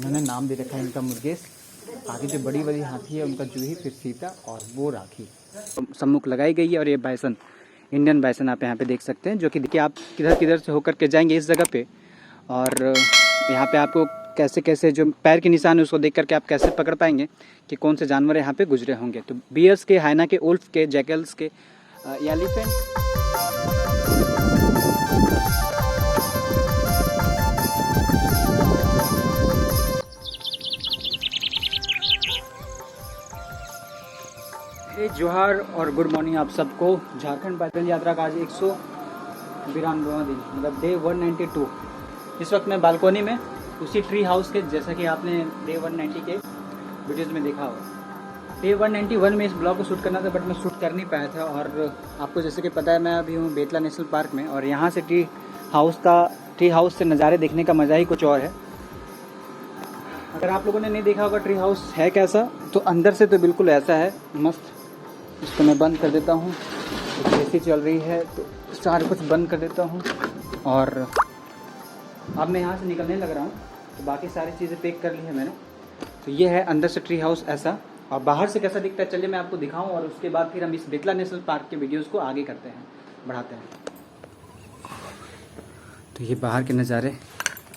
इन्होंने नाम दे रखा है इनका मुर्गेश। आगे जो बड़ी बड़ी हाथी है उनका जूही, फिर सीता और वो राखी सम्मुख लगाई गई है। और ये बाइसन, इंडियन बाइसन आप यहाँ पे देख सकते हैं, जो कि देखिए आप किधर किधर से होकर के जाएंगे इस जगह पे। और यहाँ पे आपको कैसे कैसे जो पैर के निशान है उसको देख करके आप कैसे पकड़ पाएंगे कि कौन से जानवर यहाँ पे गुजरे होंगे। तो बियर्स के, हाइना के, उल्फ के, जैकल्स के, एलिफेंट। जोहार और गुड मॉर्निंग आप सबको। झारखंड पैदल यात्रा का आज 192वां दिन, मतलब डे 192। इस वक्त मैं बालकोनी में उसी ट्री हाउस के, जैसा कि आपने डे 190 के वीडियोज़ में देखा होगा। डे 191 में इस ब्लॉग को शूट करना था, बट मैं शूट कर नहीं पाया था। और आपको जैसे कि पता है, मैं अभी हूँ बेतला नेशनल पार्क में, और यहाँ से ट्री हाउस से नज़ारे देखने का मज़ा ही कुछ और है। अगर आप लोगों ने नहीं देखा होगा ट्री हाउस है कैसा, तो अंदर से तो बिल्कुल ऐसा है, मस्त। इसको मैं बंद कर देता हूँ, एसी चल रही है तो सारा कुछ बंद कर देता हूँ। और अब मैं यहाँ से निकलने लग रहा हूँ, तो बाकी सारी चीज़ें पैक कर ली है मैंने। तो ये है अंदर से ट्री हाउस ऐसा, और बाहर से कैसा दिखता है चलिए मैं आपको दिखाऊँ, और उसके बाद फिर हम इस बेतला नेशनल पार्क के वीडियोज़ को आगे करते हैं, बढ़ाते हैं। तो ये बाहर के नज़ारे,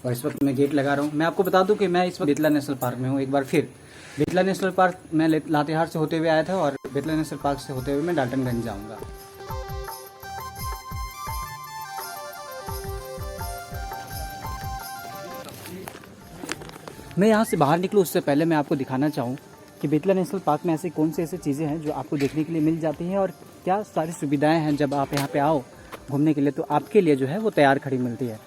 और इस वक्त मैं गेट लगा रहा हूँ। मैं आपको बता दूँ कि मैं इस वक्त बेतला नेशनल पार्क में हूँ। एक बार फिर बेतला नेशनल पार्क मैं लातेहार से होते हुए आया था, और बेतला नेशनल पार्क से होते हुए मैं डाल्टनगंज जाऊंगा। मैं यहाँ से बाहर निकलूँ उससे पहले मैं आपको दिखाना चाहूँ कि बेतला नेशनल पार्क में ऐसी कौन सी ऐसी चीज़ें हैं जो आपको देखने के लिए मिल जाती हैं, और क्या सारी सुविधाएँ हैं जब आप यहाँ पे आओ घूमने के लिए, तो आपके लिए जो है वो तैयार खड़ी मिलती है।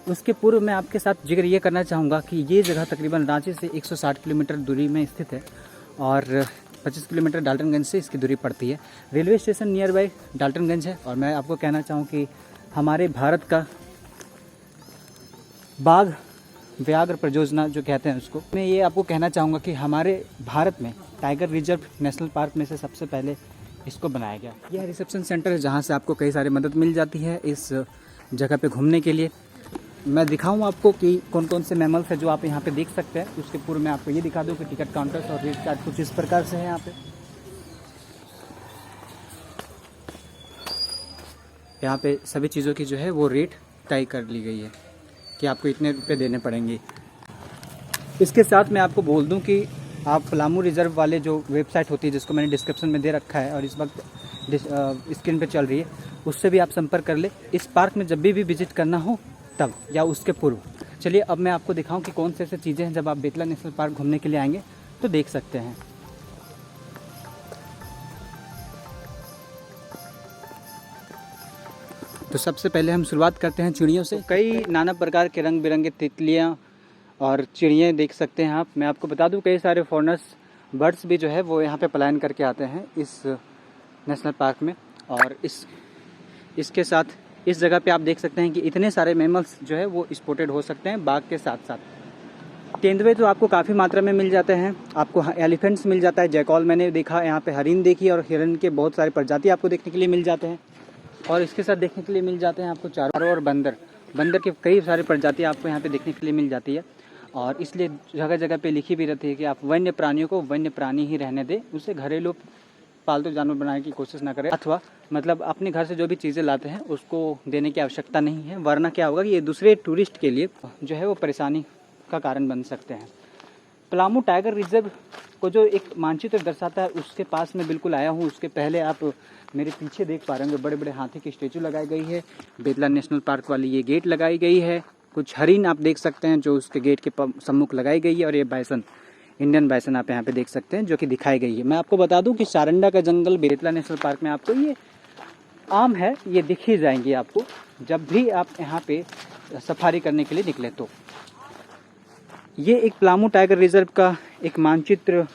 उसके पूर्व मैं आपके साथ जिक्र ये करना चाहूँगा कि ये जगह तकरीबन रांची से 160 किलोमीटर दूरी में स्थित है, और 25 किलोमीटर डाल्टनगंज से इसकी दूरी पड़ती है। Railway station near by Daltonganj है। और मैं आपको कहना चाहूँ कि हमारे भारत का बाघ व्याघ्र परियोजना जो कहते हैं उसको, मैं ये आपको कहना चाहूँगा कि हमारे भारत में टाइगर रिजर्व नेशनल पार्क में से सबसे पहले इसको बनाया गया। यह रिसेप्शन सेंटर है जहाँ से आपको कई सारी मदद मिल जाती है इस जगह पे घूमने के लिए। मैं दिखाऊँ आपको कि कौन कौन से मैमल्स हैं जो आप यहाँ पे देख सकते हैं। उसके पूर्व मैं आपको ये दिखा दूँ कि टिकट काउंटर्स और रेट चार्ट कुछ इस प्रकार से है। यहाँ पे सभी चीज़ों की जो है वो रेट तय कर ली गई है कि आपको इतने रुपए देने पड़ेंगे। इसके साथ मैं आपको बोल दूँ कि आप पलामू रिजर्व वाले जो वेबसाइट होती है, जिसको मैंने डिस्क्रिप्शन में दे रखा है और इस वक्त स्क्रीन पे चल रही है, उससे भी आप संपर्क कर ले इस पार्क में जब भी विजिट करना हो तब, या उसके पूर्व। चलिए अब मैं आपको दिखाऊं कि कौन से ऐसे चीज़ें हैं जब आप बेतला नेशनल पार्क घूमने के लिए आएंगे तो देख सकते हैं। तो सबसे पहले हम शुरुआत करते हैं चिड़ियों से। कई नाना प्रकार के रंग बिरंगे तितलियाँ और चिड़ियाँ देख सकते हैं आप। मैं आपको बता दूं कई सारे फॉरेनर्स बर्ड्स भी जो है वो यहाँ पे पलायन करके आते हैं इस नेशनल पार्क में। और इसके साथ इस जगह पे आप देख सकते हैं कि इतने सारे मैमल्स जो है वो स्पॉटेड हो सकते हैं बाघ के साथ साथ। तेंदुए तो आपको काफ़ी मात्रा में मिल जाते हैं, आपको एलिफेंट्स मिल जाता है, जैकॉल मैंने देखा, यहाँ पे हरिन देखी, और हिरन के बहुत सारे प्रजाति आपको देखने के लिए मिल जाते हैं। और इसके साथ देखने के लिए मिल जाते हैं आपको चारों, और बंदर के कई सारे प्रजाति आपको यहाँ पे देखने के लिए मिल जाती है। और इसलिए जगह जगह पे लिखी भी रहती है कि आप वन्य प्राणियों को वन्य प्राणी ही रहने दें, उसे घरेलू पालतू जानवर बनाने की कोशिश ना करें, अथवा मतलब अपने घर से जो भी चीज़ें लाते हैं उसको देने की आवश्यकता नहीं है, वरना क्या होगा कि ये दूसरे टूरिस्ट के लिए जो है वो परेशानी का कारण बन सकते हैं। पलामू टाइगर रिजर्व को जो एक मानचित्र दर्शाता है उसके पास में बिल्कुल आया हूँ। उसके पहले आप मेरे पीछे देख पा रहे होंगे बड़े बड़े हाथी की स्टेचू लगाई गई है। बेतला नेशनल पार्क वाली ये गेट लगाई गई है। कुछ हरिन आप देख सकते हैं जो उसके गेट के सम्मुख लगाई गई है। और ये बाइसन, इंडियन बाइसन आप यहाँ पे देख सकते हैं जो कि दिखाई गई है। मैं आपको बता दूं कि सारंडा का जंगल बेतला नेशनल पार्क में आपको ये आम है, ये दिख ही जाएंगी आपको जब भी आप यहाँ पे सफारी करने के लिए निकले। तो ये एक पलामू टाइगर रिजर्व का एक मानचित्र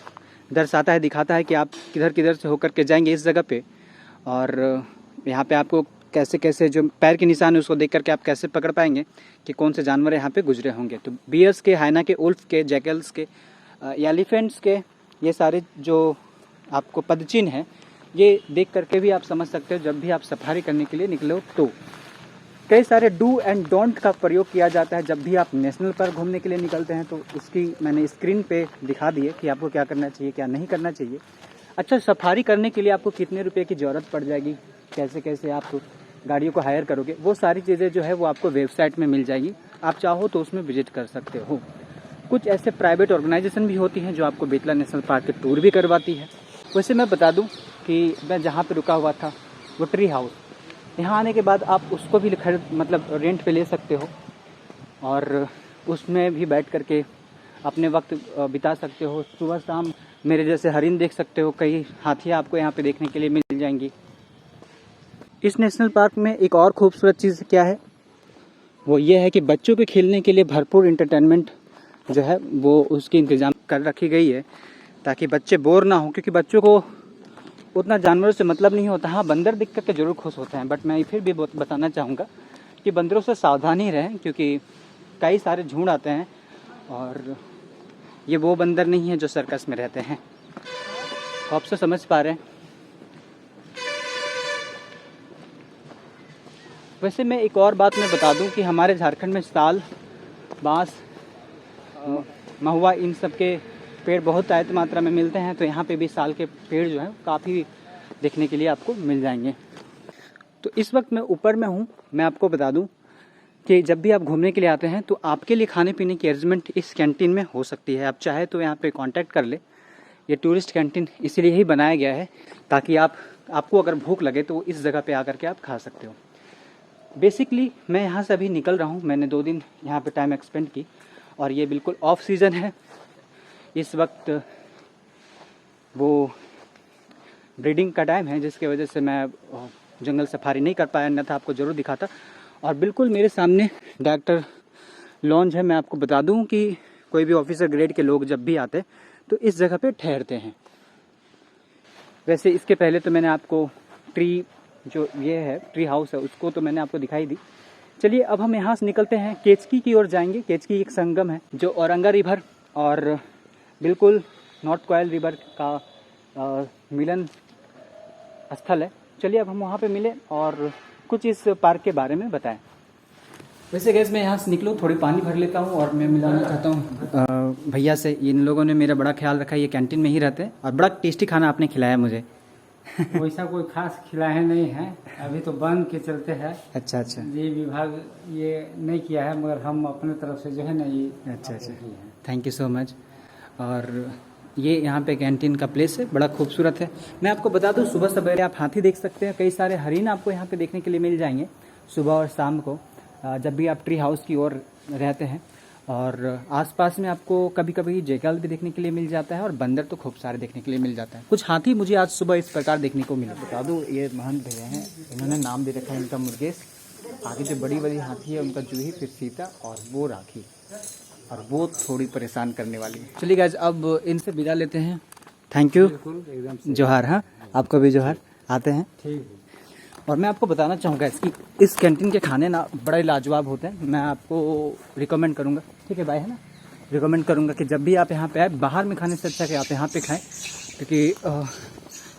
दर्शाता है, दिखाता है कि आप किधर किधर से होकर के जाएंगे इस जगह पे, और यहाँ पे आपको कैसे कैसे जो पैर के निशान है उसको देख करके आप कैसे पकड़ पाएंगे कि कौन से जानवर यहाँ पे गुजरे होंगे। तो बियर्स के, हाइना के, उल्फ के, जैकल्स के, एलिफेंट्स के, ये सारे जो आपको पदचिन्ह हैं ये देख करके भी आप समझ सकते हो जब भी आप सफारी करने के लिए निकलो। तो कई सारे डू एंड डोंट का प्रयोग किया जाता है जब भी आप नेशनल पार्क घूमने के लिए निकलते हैं, तो उसकी मैंने स्क्रीन पे दिखा दी है कि आपको क्या करना चाहिए क्या नहीं करना चाहिए। अच्छा, सफारी करने के लिए आपको कितने रुपए की ज़रूरत पड़ जाएगी, कैसे कैसे आप गाड़ियों को हायर करोगे, वो सारी चीज़ें जो है वो आपको वेबसाइट में मिल जाएगी। आप चाहो तो उसमें विजिट कर सकते हो। कुछ ऐसे प्राइवेट ऑर्गेनाइजेशन भी होती हैं जो आपको बेतला नेशनल पार्क के टूर भी करवाती है। वैसे मैं बता दूं कि मैं जहाँ पे रुका हुआ था वो ट्री हाउस, यहाँ आने के बाद आप उसको भी मतलब रेंट पे ले सकते हो और उसमें भी बैठ करके अपने वक्त बिता सकते हो। सुबह शाम मेरे जैसे हरिण देख सकते हो, कई हाथियाँ आपको यहाँ पे देखने के लिए मिल जाएंगी। इस नेशनल पार्क में एक और खूबसूरत चीज़ क्या है, वो ये है कि बच्चों के खेलने के लिए भरपूर इंटरटेनमेंट जो है वो उसकी इंतज़ाम कर रखी गई है ताकि बच्चे बोर ना हो, क्योंकि बच्चों को उतना जानवरों से मतलब नहीं होता। हाँ, बंदर दिख करके ज़रूर खुश होते हैं, बट मैं फिर भी बताना चाहूँगा कि बंदरों से सावधान ही रहें, क्योंकि कई सारे झुंड आते हैं और ये वो बंदर नहीं है जो सर्कस में रहते हैं। आप से समझ पा रहे हैं। वैसे मैं एक और बात मैं बता दूं कि हमारे झारखंड में साल, बांस, महुआ, इन सब के पेड़ बहुत आयत मात्रा में मिलते हैं, तो यहाँ पे भी साल के पेड़ जो हैं काफ़ी देखने के लिए आपको मिल जाएंगे। तो इस वक्त मैं ऊपर में हूँ। मैं आपको बता दूँ कि जब भी आप घूमने के लिए आते हैं तो आपके लिए खाने पीने की अरेंजमेंट इस कैंटीन में हो सकती है। आप चाहे तो यहाँ पे कांटेक्ट कर ले। ये टूरिस्ट कैंटीन इसीलिए ही बनाया गया है ताकि आपको अगर भूख लगे तो इस जगह पे आकर के आप खा सकते हो। बेसिकली मैं यहाँ से अभी निकल रहा हूँ। मैंने 2 दिन यहाँ पे टाइम एक्सपेंड की और ये बिल्कुल ऑफ सीज़न है। इस वक्त वो ब्रीडिंग का टाइम है, जिसकी वजह से मैं जंगल सफारी नहीं कर पाया, अन्यथा आपको ज़रूर दिखाता। और बिल्कुल मेरे सामने डायरेक्टर लॉन्ज है। मैं आपको बता दूं कि कोई भी ऑफिसर ग्रेड के लोग जब भी आते तो इस जगह पे ठहरते हैं। वैसे इसके पहले तो मैंने आपको जो ये है ट्री हाउस है उसको तो मैंने आपको दिखाई दी। चलिए अब हम यहाँ से निकलते हैं, केचकी की ओर जाएंगे। केचकी एक संगम है जो औरंगा रिवर और बिल्कुल नॉर्थ कोयल रिवर का मिलन स्थल है। चलिए अब हम वहाँ पे मिले और कुछ इस पार्क के बारे में बताएं। वैसे गैस मैं यहाँ से निकलूँ, थोड़ी पानी भर लेता हूँ और मैं मिलाना चाहता हूँ भैया से। इन लोगों ने मेरा बड़ा ख्याल रखा, ये कैंटीन में ही रहते हैं और बड़ा टेस्टी खाना आपने खिलाया मुझे। वैसा कोई खास खिलाया नहीं है, अभी तो बंद के चलते है। अच्छा अच्छा, ये विभाग ये नहीं किया है, मगर हम अपने तरफ से जो है ना ये अच्छा अच्छा, थैंक यू सो मच। और ये यहाँ पे कैंटीन का प्लेस है, बड़ा खूबसूरत है। मैं आपको बता दूँ सुबह सवेरे आप हाथी देख सकते हैं, कई सारे हरिन आपको यहाँ पे देखने के लिए मिल जाएंगे सुबह और शाम को जब भी आप ट्री हाउस की ओर रहते हैं। और आसपास में आपको कभी कभी जैकल भी देखने के लिए मिल जाता है और बंदर तो खूब सारे देखने के लिए मिल जाता है। कुछ हाथी मुझे आज सुबह इस प्रकार देखने को मिला। बता दूँ ये महंत भैया हैं, इन्होंने नाम दे रखा है इनका मुर्गेश। आगे जो बड़ी बड़ी हाथी है उनका जूही, फिर सीता और वो राखी, और वो थोड़ी परेशान करने वाली है। चलिए गाइस अब इनसे विदा लेते हैं। थैंक यू, जोहार। हाँ, आपको भी जोहार। आते हैं। ठीक। और मैं आपको बताना चाहूँगा इसकी इस कैंटीन के खाने ना बड़े लाजवाब होते हैं। मैं आपको रिकमेंड करूँगा, ठीक है भाई, है ना, रिकमेंड करूँगा कि जब भी आप यहाँ पे आए, बाहर में खाने से अच्छा कि आप यहाँ पे खाएं, क्योंकि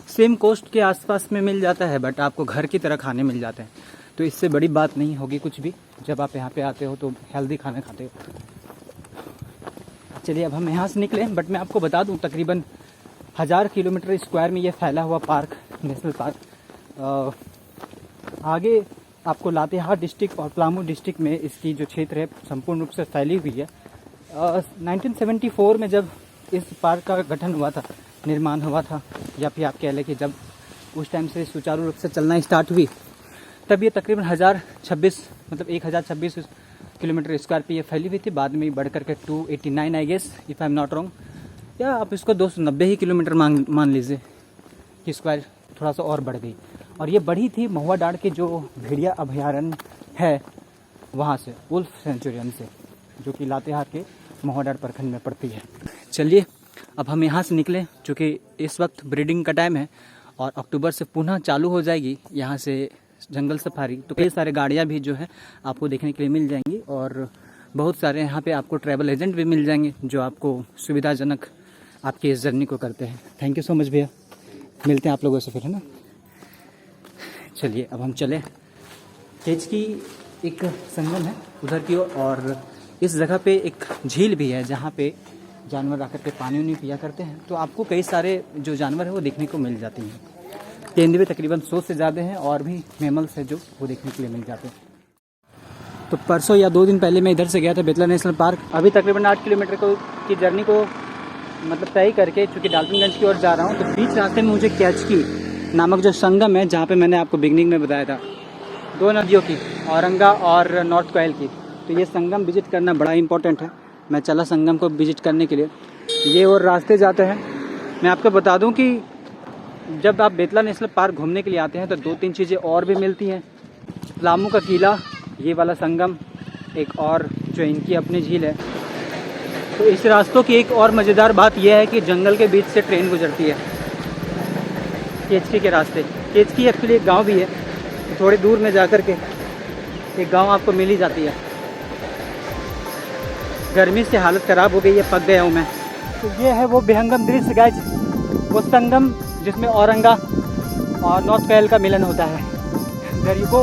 सेम कोस्ट के आसपास में मिल जाता है बट आपको घर की तरह खाने मिल जाते हैं। तो इससे बड़ी बात नहीं होगी कुछ भी जब आप यहाँ पे आते हो तो हेल्दी खाना खाते हो। चलिए अब हम यहाँ से निकले, बट मैं आपको बता दूँ तकरीबन 1000 किलोमीटर स्क्वायर में ये फैला हुआ पार्क, नेशनल पार्क। आगे आपको लातेहार डिस्ट्रिक्ट और पलामू डिस्ट्रिक्ट में इसकी जो क्षेत्र है संपूर्ण रूप से फैली हुई है। 1974 में जब इस पार्क का गठन हुआ था, निर्माण हुआ था, या फिर आप कह लें कि जब उस टाइम से सुचारू रूप से चलना स्टार्ट हुई, तब ये तकरीबन 1026 किलोमीटर स्क्वायर पे ये फैली हुई थी। बाद में बढ़ करके 289 I guess, if I am not wrong, या आप इसको 290 ही किलोमीटर मान लीजिए कि स्क्वायर थोड़ा सा और बढ़ गई। और ये बढ़ी थी महुआ डाँड़ के जो भेड़िया अभयारण्य है वहाँ से, वुल्फ सेंचुरियन से, जो कि लातेहार के महुआ डाँड़ प्रखंड में पड़ती है। चलिए अब हम यहाँ से निकलें, चूँकि इस वक्त ब्रीडिंग का टाइम है और अक्टूबर से पुनः चालू हो जाएगी यहाँ से जंगल सफारी। तो कई सारे गाड़ियाँ भी जो है आपको देखने के लिए मिल जाएंगी और बहुत सारे यहाँ पे आपको ट्रैवल एजेंट भी मिल जाएंगे जो आपको सुविधाजनक आपकी इस जर्नी को करते हैं। थैंक यू सो मच भैया, मिलते हैं आप लोगों से फिर, है ना। चलिए अब हम चले। केचकी एक संगम है उधर की ओर, और इस जगह पे एक झील भी है जहाँ पे जानवर आकर के पानी उनी पिया करते हैं। तो आपको कई सारे जो जानवर हैं वो देखने को मिल जाती हैं। तेंदुए तकरीबन 100 से ज़्यादा हैं और भी मैमल्स हैं जो वो देखने के लिए मिल जाते हैं। तो परसों या 2 दिन पहले मैं इधर से गया था बेतला नेशनल पार्क। अभी तकरीबन 8 किलोमीटर की जर्नी को मतलब तय करके चूँकि डाल्टनगंज की ओर जा रहा हूँ, तो बीच रास्ते में मुझे कैचकी नामक जो संगम है, जहाँ पे मैंने आपको बिगनिंग में बताया था 2 नदियों की, औरंगा और नॉर्थ कोयल की, तो ये संगम विजिट करना बड़ा इंपॉर्टेंट है। मैं चला संगम को विजिट करने के लिए। ये और रास्ते जाते हैं। मैं आपको बता दूं कि जब आप बेतला नेशनल पार्क घूमने के लिए आते हैं तो 2-3 चीज़ें और भी मिलती हैं। लामू का किला, ये वाला संगम, एक और जो इनकी अपनी झील है। तो इस रास्तों की एक और मज़ेदार बात यह है कि जंगल के बीच से ट्रेन गुजरती है केचकी के रास्ते। केचकी एक्चुअली एक गांव भी है, तो थोड़ी दूर में जाकर के एक गांव आपको मिल ही जाती है। गर्मी से हालत ख़राब हो गई है, पक गया हूँ मैं। तो ये है वो विहंगम दृश्य गाइस, वो संगम जिसमें औरंगा और नॉर्थ कोयल का मिलन होता है। There you go.